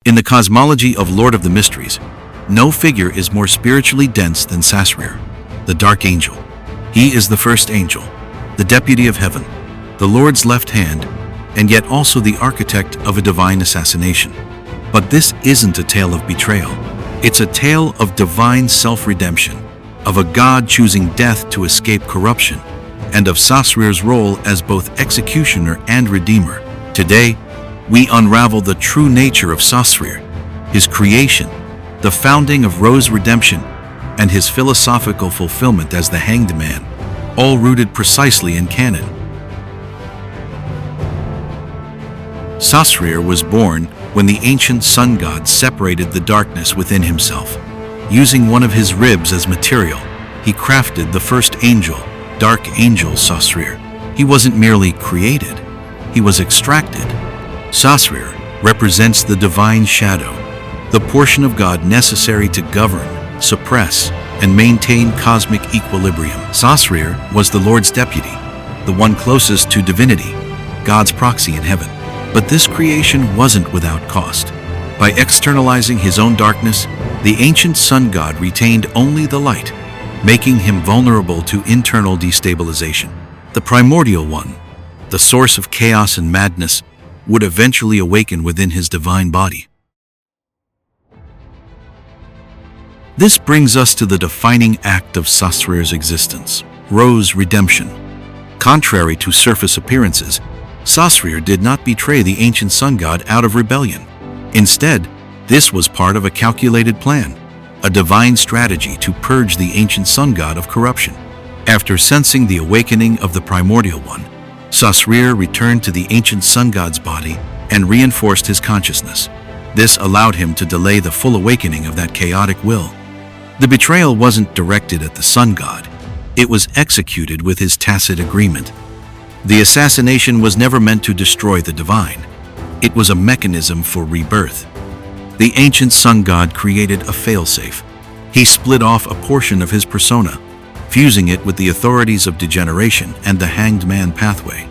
In the cosmology of Lord of the Mysteries, no figure is more spiritually dense than Sasrir, the Dark Angel. He is the first angel, the deputy of heaven, the Lord's left hand, and yet also the architect of a divine assassination. But this isn't a tale of betrayal. It's a tale of divine self-redemption, of a God choosing death to escape corruption, and of Sasrir's role as both executioner and redeemer. Today, we unravel the true nature of Sasrir, his creation, the founding of Ro's redemption, and his philosophical fulfillment as the Hanged Man, all rooted precisely in canon. Sasrir was born when the ancient sun god separated the darkness within himself. Using one of his ribs as material, he crafted the first angel, Dark Angel Sasrir. He wasn't merely created, he was extracted. Sasrir represents the divine shadow, the portion of God necessary to govern, suppress, and maintain cosmic equilibrium. Sasrir was the Lord's deputy, the one closest to divinity, God's proxy in heaven. But this creation wasn't without cost. By externalizing his own darkness, the ancient sun god retained only the light, making him vulnerable to internal destabilization. The primordial one, the source of chaos and madness, would eventually awaken within his divine body. This brings us to the defining act of Sasrir's existence, Ro's redemption. Contrary to surface appearances, Sasrir did not betray the ancient sun god out of rebellion. Instead, this was part of a calculated plan, a divine strategy to purge the ancient sun god of corruption. After sensing the awakening of the primordial one, Sasrir returned to the ancient sun god's body and reinforced his consciousness. This allowed him to delay the full awakening of that chaotic will. The betrayal wasn't directed at the sun god. It was executed with his tacit agreement. The assassination was never meant to destroy the divine. It was a mechanism for rebirth. The ancient sun god created a failsafe. He split off a portion of his persona, fusing it with the authorities of degeneration and the Hanged Man pathway.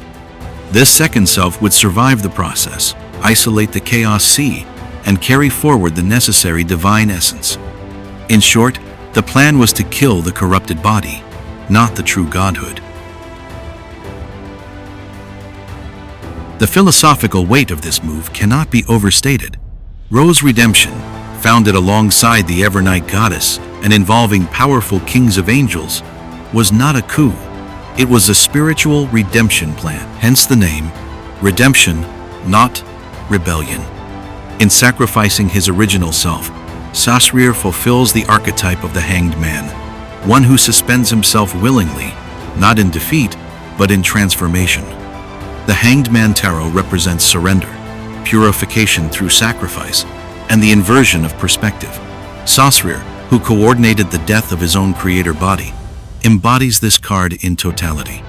This second self would survive the process, isolate the chaos sea, and carry forward the necessary divine essence. In short, the plan was to kill the corrupted body, not the true godhood. The philosophical weight of this move cannot be overstated. Ro's redemption, founded alongside the Evernight goddess and involving powerful kings of angels, was not a coup. It was a spiritual redemption plan, hence the name, redemption, not rebellion. In sacrificing his original self, Sasrir fulfills the archetype of the Hanged Man, one who suspends himself willingly, not in defeat, but in transformation. The Hanged Man tarot represents surrender, purification through sacrifice, and the inversion of perspective. Sasrir, who coordinated the death of his own creator body, embodies this card in totality.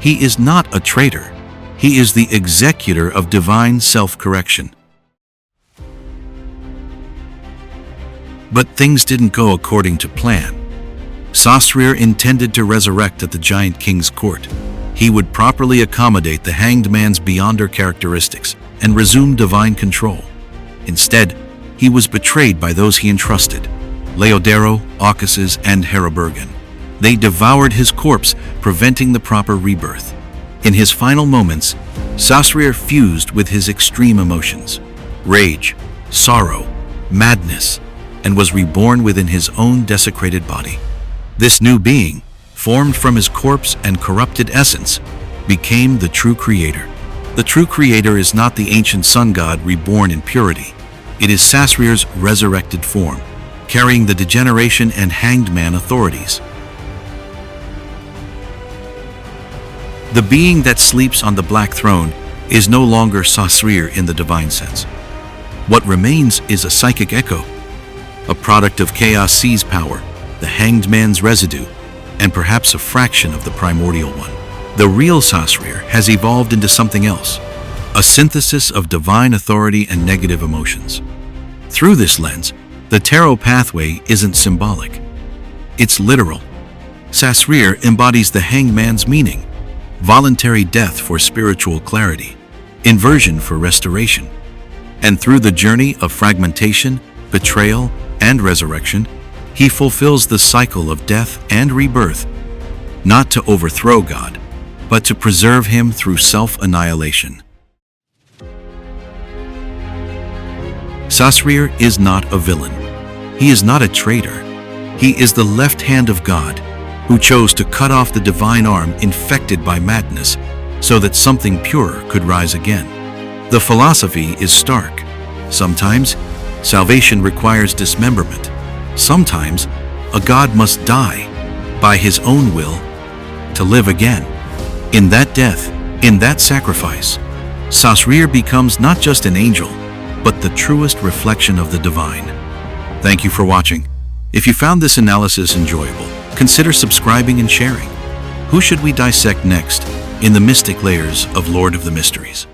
He is not a traitor. He is the executor of divine self-correction. But things didn't go according to plan. Sasrir intended to resurrect at the Giant King's court. He would properly accommodate the Hanged Man's beyonder characteristics and resume divine control. Instead, he was betrayed by those he entrusted, Leodero, Aucasus, and Herabergen. They devoured his corpse, preventing the proper rebirth. In his final moments, Sasrir fused with his extreme emotions, rage, sorrow, madness, and was reborn within his own desecrated body. This new being, formed from his corpse and corrupted essence, became the true creator. The true creator is not the ancient sun god reborn in purity. It is Sasrir's resurrected form, carrying the degeneration and Hanged Man authorities. The being that sleeps on the black throne is no longer Sasrir in the divine sense. What remains is a psychic echo, a product of Chaos Sea's power, the Hanged Man's residue, and perhaps a fraction of the primordial one. The real Sasrir has evolved into something else, a synthesis of divine authority and negative emotions. Through this lens, the tarot pathway isn't symbolic. It's literal. Sasrir embodies the Hanged Man's meaning, voluntary death for spiritual clarity, inversion for restoration. And through the journey of fragmentation, betrayal, and resurrection, he fulfills the cycle of death and rebirth, not to overthrow God, but to preserve him through self-annihilation. Sasrir is not a villain. He is not a traitor. He is the left hand of God, who chose to cut off the divine arm infected by madness so that something purer could rise again. The philosophy is stark. Sometimes, salvation requires dismemberment. Sometimes, a God must die by his own will to live again. In that death, in that sacrifice, Sasrir becomes not just an angel, but the truest reflection of the divine. Thank you for watching. If you found this analysis enjoyable, consider subscribing and sharing. Who should we dissect next in the mystic layers of Lord of the Mysteries?